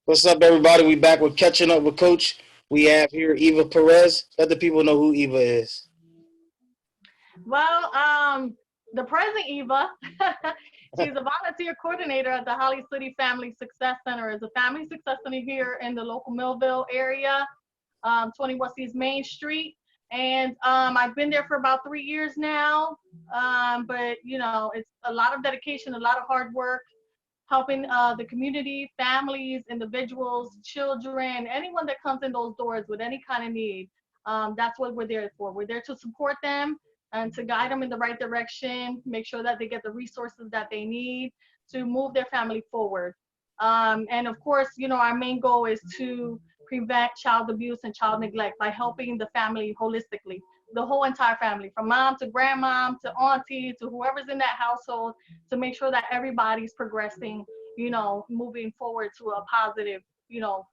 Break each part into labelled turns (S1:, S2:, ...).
S1: What's up, everybody? We back with Catching Up with Coach. We have here Eva Perez. Let the people know who Eva is.
S2: Well, the present Eva, she's a volunteer coordinator at the Holly City Family Success Center. It's a family success center here in the local Millville area, 20 West East Main Street. And I've been there for about 3 years now. But, it's a lot of dedication, a lot of hard work, helping the community, families, individuals, children, anyone that comes in those doors with any kind of need. That's what we're there for. We're there to support them and to guide them in the right direction, make sure that they get the resources that they need to move their family forward. And of course, our main goal is to prevent child abuse and child neglect by helping the family holistically, the whole entire family, from mom to grandmom to auntie to whoever's in that household, to make sure that everybody's progressing, moving forward to a positive,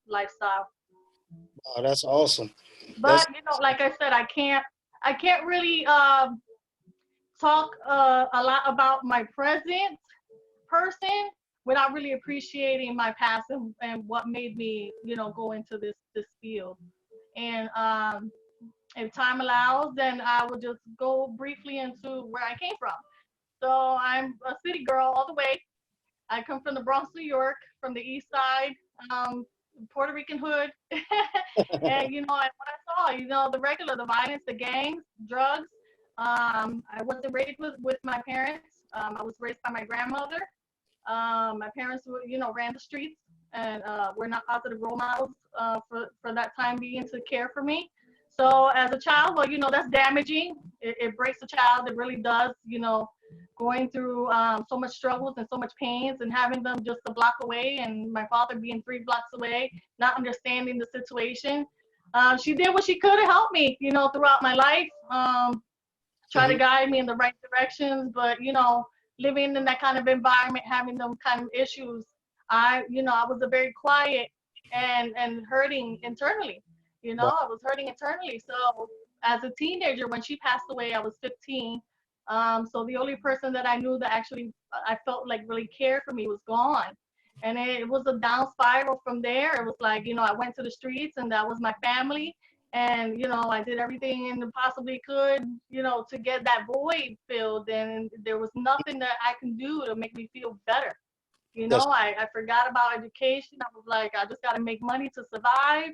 S2: lifestyle.
S1: Oh, that's awesome. That's
S2: But like I said, I can't really talk a lot about my present person without really appreciating my past and what made me, go into this field. And if time allows, then I will just go briefly into where I came from. So I'm a city girl all the way. I come from the Bronx, New York, from the East Side, um, Puerto Rican hood, and and what I saw, the regular, the violence, the gangs, drugs. I wasn't raised with my parents. I was raised by my grandmother. My parents were, ran the streets and were not positive role models for that time being to care for me. So as a child, well, that's damaging. It breaks a child. It really does. Going through so much struggles and so much pains and having them just a block away and my father being 3 blocks away, not understanding the situation. She did what she could to help me, throughout my life. Try to
S1: Mhm.
S2: guide me in the right directions. But living in that kind of environment, having them kind of issues, I was a very quiet and hurting internally.
S1: Wow.
S2: I was hurting internally. So as a teenager, when she passed away, I was 15. So the only person that I knew that actually I felt like really cared for me was gone. And it was a down spiral from there. It was like, I went to the streets and that was my family. And, I did everything and possibly could, to get that void filled. And there was nothing that I can do to make me feel better.
S1: That's
S2: I forgot about education. I was like, I just got to make money to survive.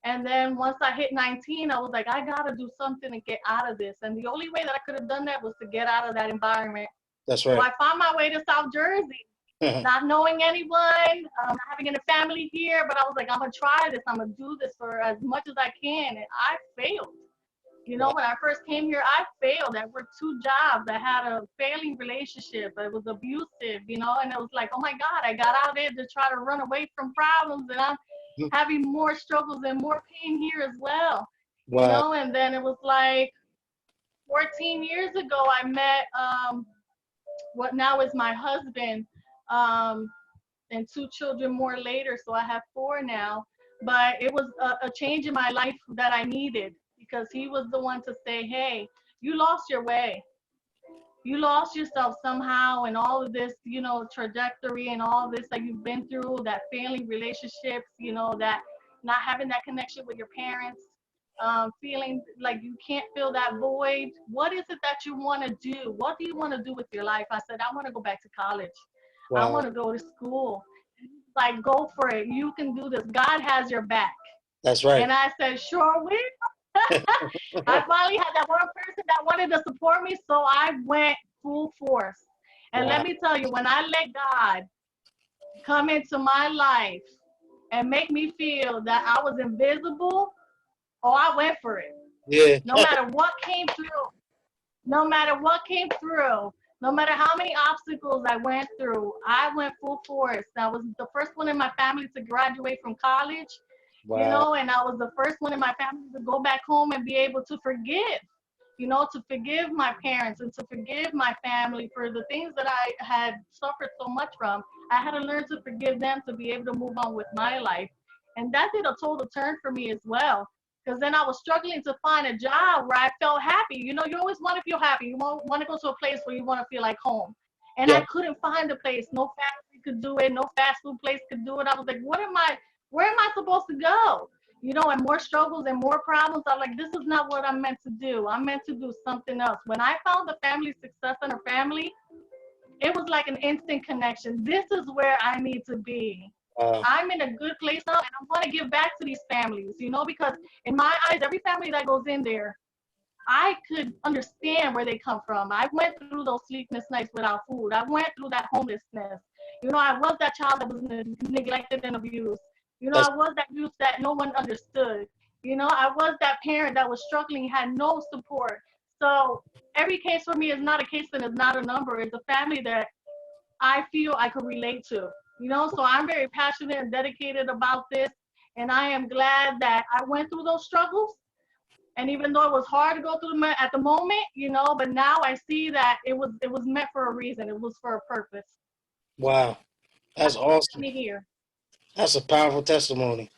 S2: And then once I hit 19, I was like, I got to do something to get out of this. And the only way that I could have done that was to get out of that environment.
S1: that's
S2: So
S1: right.
S2: I found my way to South Jersey, not knowing anyone, not having any family here. But I was like, I'm going to try this. I'm going to do this for as much as I can. And I failed.
S1: Wow.
S2: When I first came here, I failed. I worked 2 jobs. I had a failing relationship. It was abusive, and it was like, oh my God, I got out there to try to run away from problems, and I'm having more struggles and more pain here as well,
S1: Wow.
S2: and then it was like 14 years ago, I met what now is my husband, um, and 2 children more later. So I have 4 now. But it was a change in my life that I needed because he was the one to say, hey, you lost your way. You lost yourself somehow and all of this, trajectory and all this that you've been through, that failing relationships, that not having that connection with your parents, feeling like you can't fill that void. What is it that you want to do? What do you want to do with your life? I said, I want to go back to college. I
S1: Wow.
S2: want to go to school. Like, go for it. You can do this. God has your back.
S1: That's right.
S2: And I said, sure will. I finally had that one person that wanted to support me, so I went full force. And let
S1: Wow.
S2: me tell you, when I let God come into my life and make me feel that I was invisible, oh, I went for it.
S1: Yeah.
S2: No matter what came through, no matter what came through, no matter how many obstacles I went through, I went full force. I was the first one in my family to graduate from college,
S1: Wow.
S2: and I was the first one in my family to go back home and be able to forgive, to forgive my parents and to forgive my family for the things that I had suffered so much from. I had to learn to forgive them to be able to move on with my life. And that did a total turn for me as well. Because then I was struggling to find a job where I felt happy. You always want to feel happy. You want to go to a place where you want to feel like home. And I
S1: Yep.
S2: couldn't find a place. No factory could do it. No fast food place could do it. I was like, what am I? where am I supposed to go? You know, and more struggles and more problems. I'm like, this is not what I'm meant to do. I'm meant to do something else. When I found the family success in her family, it was like an instant connection. This is where I need to be.
S1: Uh,
S2: I'm in a good place now, and I want to give back to these families, you know, because in my eyes, every family that goes in there, I could understand where they come from. I went through those sleepless nights without food. I went through that homelessness. You know, I was that child that was neglected and abused. You know,
S1: that's
S2: I was that youth that no one understood. You know, I was that parent that was struggling, had no support. So every case for me is not a case and is not a number. It's a family that I feel I could relate to. You know, so I'm very passionate and dedicated about this. And I am glad that I went through those struggles. And even though it was hard to go through them at the moment, you know, but now I see that it was meant for a reason. It was for a purpose.
S1: wow. That's awesome.
S2: Me here.
S1: That's a powerful testimony.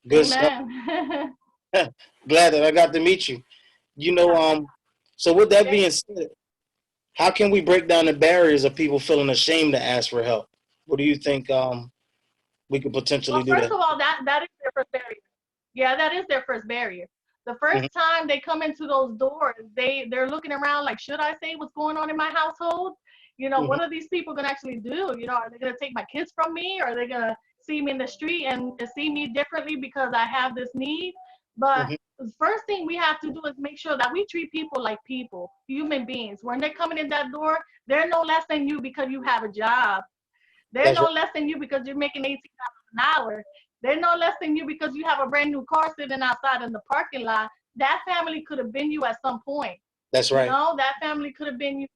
S1: Good stuff.
S2: Amen.
S1: Glad that I got to meet you. You know, so with that being said, how can we break down the barriers of people feeling ashamed to ask for help? What do you think we could potentially
S2: Well,
S1: do
S2: first
S1: that?
S2: of all, that is their first barrier. Yeah, that is their first barrier. The first
S1: Hmm.
S2: time they come into those doors, they're looking around like, should I say what's going on in my household? You know,
S1: Hmm.
S2: what are these people gonna actually do? You know, are they gonna take my kids from me? Or are they gonna see me in the street and see me differently because I have this need? But
S1: Hmm.
S2: the first thing we have to do is make sure that we treat people like people, human beings. When they're coming in that door, they're no less than you because you have a job. They're
S1: That's
S2: no
S1: right.
S2: less than you because you're making $18 an hour. They're no less than you because you have a brand new car sitting outside in the parking lot. That family could have been you at some point.
S1: That's
S2: You
S1: right.
S2: know, that family could have been you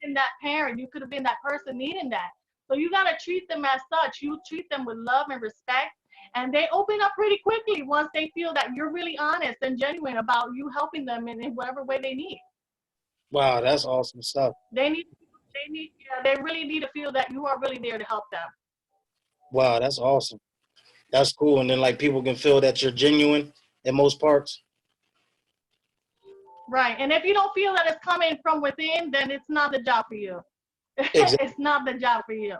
S2: in that parent. You could have been that person needing that. So you got to treat them as such. You treat them with love and respect. And they open up pretty quickly once they feel that you're really honest and genuine about you helping them in whatever way they need.
S1: Wow, that's awesome stuff.
S2: They need, yeah, they really need to feel that you are really there to help them.
S1: Wow, that's awesome. That's cool. And then like people can feel that you're genuine in most parts.
S2: Right. And if you don't feel that it's coming from within, then it's not the job for you.
S1: Exactly.
S2: It's not the job for you.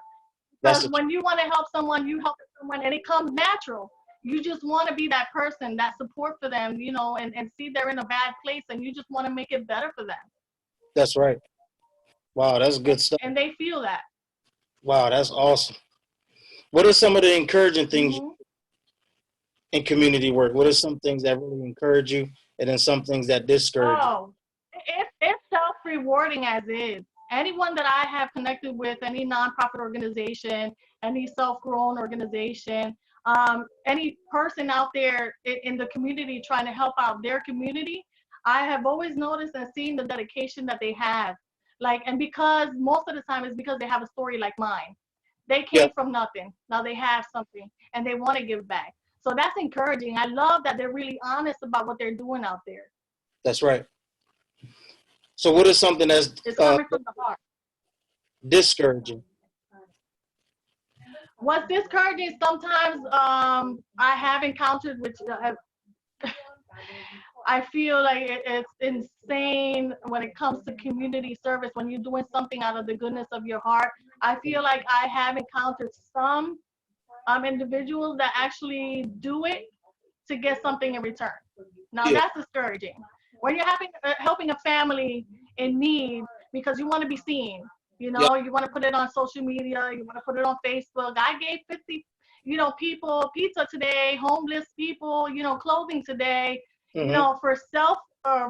S1: That's
S2: Because
S1: the truth.
S2: when you want to help someone, you help someone and it comes natural. You just want to be that person, that support for them, you know, and see they're in a bad place and you just want to make it better for them.
S1: That's right. Wow, that's good stuff.
S2: And they feel that.
S1: Wow, that's awesome. What are some of the encouraging things
S2: Hmm.
S1: in community work? What are some things that really encourage you, and then some things that discourage you?
S2: Oh, it's self-rewarding as is. Anyone that I have connected with, any nonprofit organization, any self-grown organization, any person out there in the community trying to help out their community, I have always noticed and seen the dedication that they have. Like, and because most of the time it's because they have a story like mine. They
S1: Yeah,
S2: came from nothing. Now they have something and they want to give back. So that's encouraging. I love that they're really honest about what they're doing out there.
S1: that's right. So, what is something that's
S2: It's coming from the heart.
S1: discouraging?
S2: What's discouraging sometimes I have encountered, which I feel like it's insane when it comes to community service, when you're doing something out of the goodness of your heart. I feel like I have encountered some individuals that actually do it to get something in return. Now
S1: Yeah,
S2: that's discouraging. When you're helping a family in need because you want to be seen, you
S1: yeah,
S2: know, you want to put it on social media, you want to put it on Facebook. I gave 50, you know, people pizza today, homeless people, you know, clothing today, you
S1: hmm,
S2: know, for self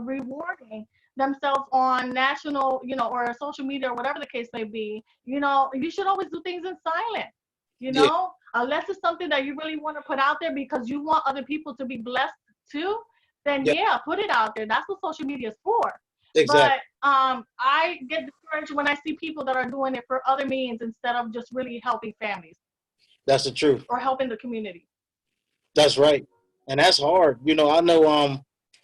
S2: rewarding themselves on national, you know, or social media or whatever the case may be. You know, you should always do things in silence, you
S1: yeah,
S2: know, unless it's something that you really want to put out there because you want other people to be blessed too, then
S1: yeah.
S2: yeah, put it out there. That's what social media is for.
S1: Exactly.
S2: But I get discouraged when I see people that are doing it for other means instead of just really helping families
S1: That's the truth.
S2: or helping the community.
S1: That's right. And that's hard. You know, I know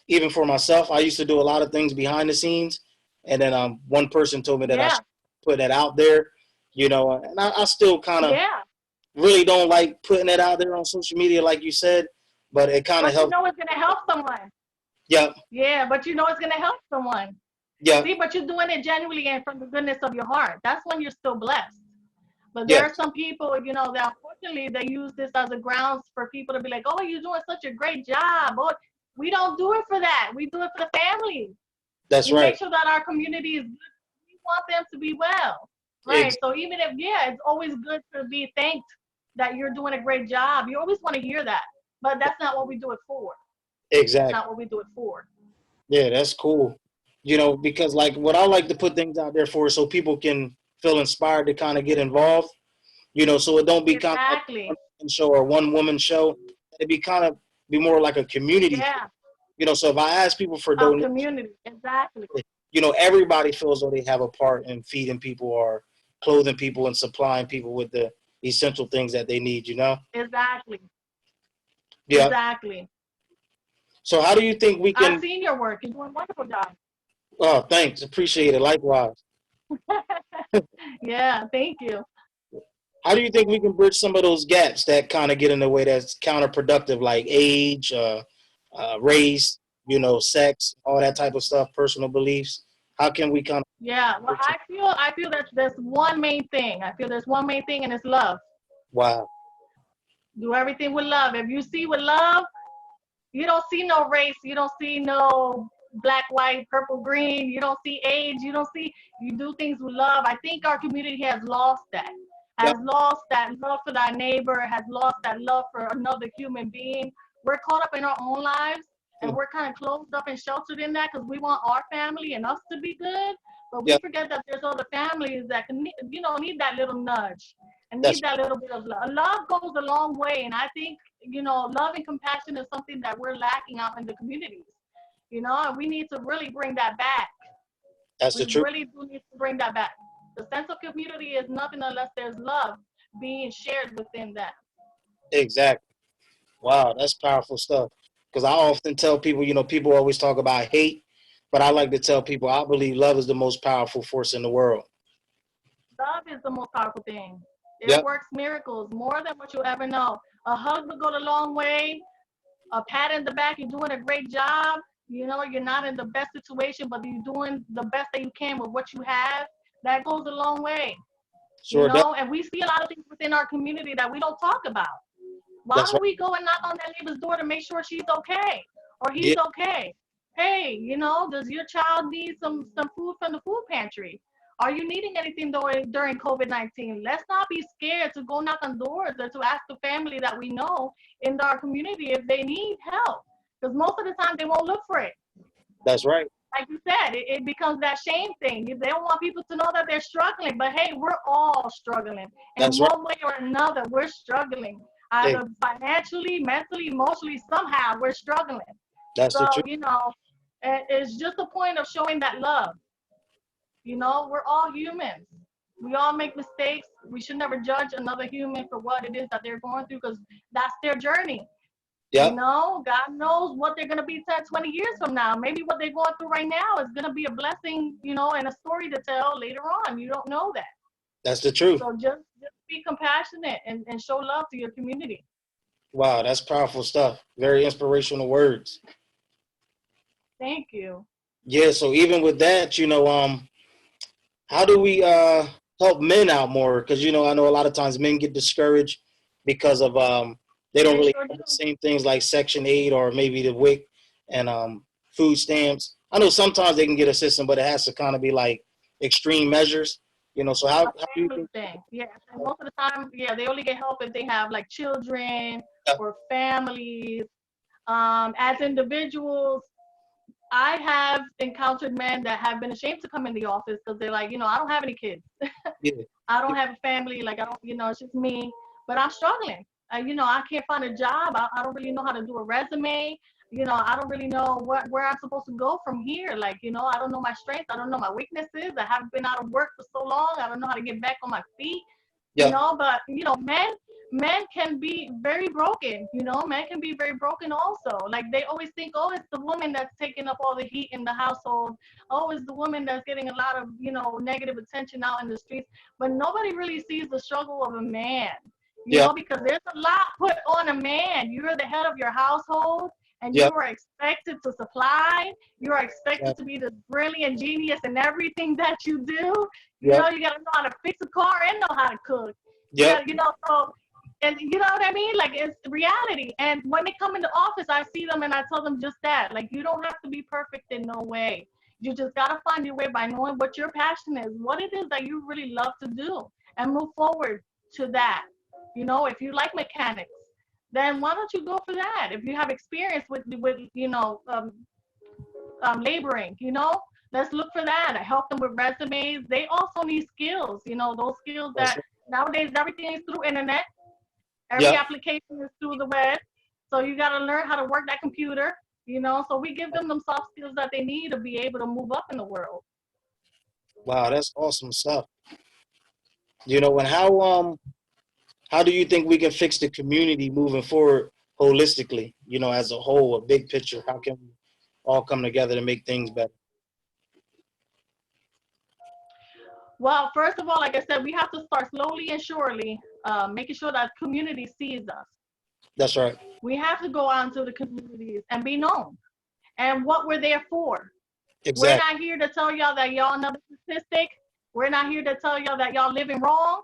S1: even for myself, I used to do a lot of things behind the scenes. And then one person told me that I
S2: Yeah,
S1: should put that out there, you know, and I still kind of
S2: yeah.
S1: really don't like putting it out there on social media, like you said, but it kind of
S2: But you
S1: helps.
S2: know it's gonna help someone.
S1: Yeah,
S2: Yeah, but you know it's gonna help someone.
S1: yeah,
S2: See, but you're doing it genuinely and from the goodness of your heart. That's when you're still blessed. But there are
S1: Yes,
S2: some people, that unfortunately they use this as a grounds for people to be like, oh, you're doing such a great job. Oh, we don't do it for that. We do it for the families.
S1: that's
S2: We make
S1: right.
S2: sure that our community is good. We want them to be well. Right.
S1: Ex-
S2: So even if, yeah, it's always good to be thanked that you're doing a great job. You always want to hear that. But that's not what we do it for. That's
S1: exactly.
S2: not what we do it for.
S1: Yeah, that's cool. Because like what I like to put things out there for is so people can feel inspired to kind of get involved. So it don't be kind of like a
S2: Exactly.
S1: one man show or one woman show. It be kind of be more like a community thing.
S2: Yeah.
S1: So if I ask people for
S2: A
S1: donations,
S2: community. Exactly.
S1: everybody feels though they have a part in feeding people or clothing people and supplying people with the essential things that they need.
S2: Exactly.
S1: Yeah.
S2: Exactly.
S1: So how do you think we
S2: I've
S1: can?
S2: seen your work. You're doing a wonderful job.
S1: Oh, thanks, appreciate it. Likewise.
S2: Yeah, thank you.
S1: How do you think we can bridge some of those gaps that kind of get in the way that's counterproductive, like age, race, sex, all that type of stuff, personal beliefs? How can we kind of
S2: Yeah, well,
S1: bridge it?
S2: I feel that there's one main thing. I feel there's one main thing, and it's love.
S1: Wow.
S2: Do everything with love. If you see with love, you don't see no race. You don't see no black, white, purple, green. You don't see age. You don't see. You do things with love. I think our community has lost that. Has
S1: Yep.
S2: lost that love for thy neighbor. Has lost that love for another human being. We're caught up in our own lives, and
S1: Mm.
S2: we're kind of closed up and sheltered in that because we want our family and us to be good. But we
S1: Yep.
S2: forget that there's other families that can, need that little nudge and need
S1: That's
S2: that little bit of love. Love goes a long way, and I think love and compassion is something that we're lacking out in the communities. And we need to really bring that back.
S1: that's
S2: We
S1: the truth.
S2: really do need to bring that back. The sense of community is nothing unless there's love being shared within that.
S1: Exactly. Wow, that's powerful stuff. Because I often tell people, people always talk about hate, but I like to tell people I believe love is the most powerful force in the world.
S2: Love is the most powerful thing. It
S1: Yep.
S2: works miracles more than what you'll ever know. A hug will go a long way. A pat in the back, you're doing a great job. You're not in the best situation, but you're doing the best that you can with what you have. That goes a long way.
S1: Sure does.
S2: And we see a lot of things within our community that we don't talk about. Why
S1: That's
S2: don't
S1: right.
S2: we go and knock on that neighbor's door to make sure she's okay or he's
S1: Yeah,
S2: okay? Hey, does your child need some food from the food pantry? Are you needing anything during COVID-19? Let's not be scared to go knock on doors or to ask the family that we know in our community if they need help. Because most of the time they won't look for it.
S1: that's right.
S2: Like you said, it becomes that shame thing. They don't want people to know that they're struggling. But hey, we're all struggling. In
S1: That's right.
S2: one way or another, we're struggling.
S1: Hey,
S2: Either financially, mentally, emotionally, somehow we're struggling.
S1: that's the
S2: So,
S1: truth.
S2: it's just a point of showing that love. We're all humans. We all make mistakes. We should never judge another human for what it is that they're going through because that's their journey.
S1: Yep.
S2: God knows what they're going to be 10, 20 years from now. Maybe what they're going through right now is going to be a blessing, and a story to tell later on. You don't know that.
S1: That's the truth.
S2: So just be compassionate and show love to your community.
S1: Wow, that's powerful stuff. Very inspirational words.
S2: Thank you.
S1: Yeah, so even with that, how do we help men out more? Because I know a lot of times men get discouraged because of they don't
S2: They
S1: really
S2: sure do.
S1: have the same things like Section 8 or maybe the WIC and food stamps. I know sometimes they can get assistance, but it has to kind of be like extreme measures. So
S2: A
S1: how do you
S2: family
S1: think?
S2: thing. Yeah. And most of the time, yeah, they only get help if they have like children
S1: Yeah,
S2: or families. As individuals, I have encountered men that have been ashamed to come in the office because they're like, I don't have any kids.
S1: yeah,
S2: I don't have a family. Like, I don't, it's just me. But I'm struggling. I can't find a job. I don't really know how to do a resume. I don't really know where I'm supposed to go from here. Like, I don't know my strengths. I don't know my weaknesses. I haven't been out of work for so long. I don't know how to get back on my feet.
S1: yeah,
S2: But men can be very broken. Men can be very broken also. Like they always think, oh, it's the woman that's taking up all the heat in the household. Oh, it's the woman that's getting a lot of negative attention out in the streets. But nobody really sees the struggle of a man.
S1: yeah,
S2: Because there's a lot put on a man. You're the head of your household. And
S1: yeah,
S2: you are expected to supply. You are
S1: yeah,
S2: expected to be this brilliant genius in everything that you do.
S1: yeah,
S2: You got to know how to fix a car and know how to cook.
S1: Yep.
S2: So, and you know what I mean? Like, it's reality. And when they come into office, I see them and I tell them just that. Like, you don't have to be perfect in no way. You just got to find your way by knowing what your passion is, what it is that you really love to do, and move forward to that. If you like mechanics, then why don't you go for that? If you have experience with laboring, let's look for that. I help them with resumes. They also need skills, those skills
S1: That's
S2: that
S1: right.
S2: nowadays everything is through internet. Every
S1: Yep.
S2: application is through the web. So you got to learn how to work that computer, so we give them soft skills that they need to be able to move up in the world.
S1: Wow, that's awesome stuff. And how do you think we can fix the community moving forward holistically, as a whole, a big picture? How can we all come together to make things better?
S2: Well, first of all, like I said, we have to start slowly and surely, making sure that community sees us.
S1: That's right.
S2: We have to go out into the communities and be known and what we're there for. We're
S1: Exactly.
S2: not here to tell y'all that y'all another statistic. We're not here to tell y'all that y'all living wrong.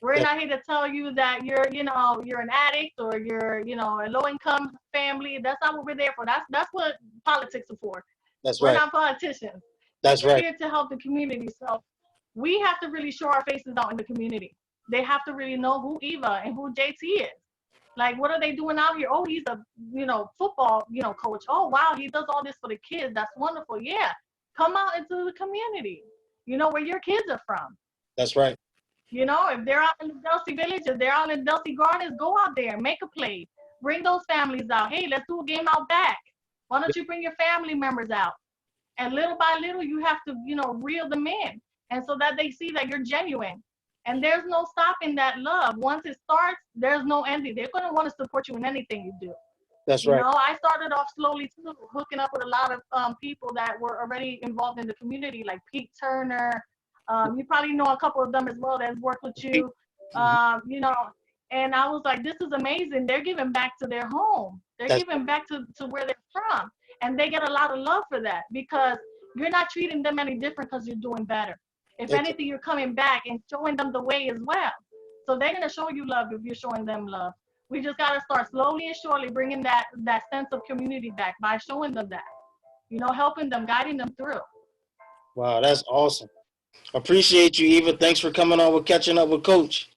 S2: We're
S1: That,
S2: not here to tell you that you're an addict or you're, a low income family. That's not what we're there for. That's what politics are for.
S1: that's
S2: We're
S1: right.
S2: not politicians.
S1: That's
S2: We're
S1: right.
S2: here to help the community. So we have to really show our faces out in the community. They have to really know who Eva and who JT is. Like, what are they doing out here? Oh, he's a, football, coach. Oh, wow, he does all this for the kids. That's wonderful. Yeah. Come out into the community, where your kids are from.
S1: That's right.
S2: If they're out in the Delsey Village, if they're out in Delsey Gardens, go out there, make a play. Bring those families out. Hey, let's do a game out back. Why don't you bring your family members out? And little by little, you have to, reel them in. And so that they see that you're genuine. And there's no stopping that love. Once it starts, there's no ending. They're going to want to support you in anything you do.
S1: That's right.
S2: I started off slowly too, hooking up with a lot of people that were already involved in the community, like Pete Turner. You probably know a couple of them as well that's worked with you. And I was like, this is amazing. They're giving back to their home. They're
S1: That's
S2: giving back to where they're from. And they get a lot of love for that because you're not treating them any different because you're doing better. If
S1: it's,
S2: anything, you're coming back and showing them the way as well. So they're going to show you love if you're showing them love. We just got to start slowly and surely bringing that sense of community back by showing them that, helping them, guiding them through.
S1: wow, that's awesome. Appreciate you, Eva. Thanks for coming on with Catching Up with Coach.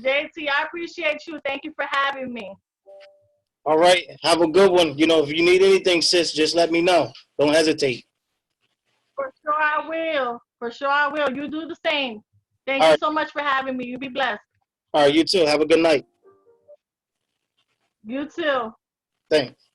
S2: JT, I appreciate you. Thank you for having me.
S1: All right. Have a good one. If you need anything, sis, just let me know. Don't hesitate.
S2: For sure I will. For sure I will. You do the same. Thank
S1: All
S2: you
S1: right.
S2: so much for having me. You be blessed.
S1: All right. You too. Have a good night.
S2: You too.
S1: Thanks.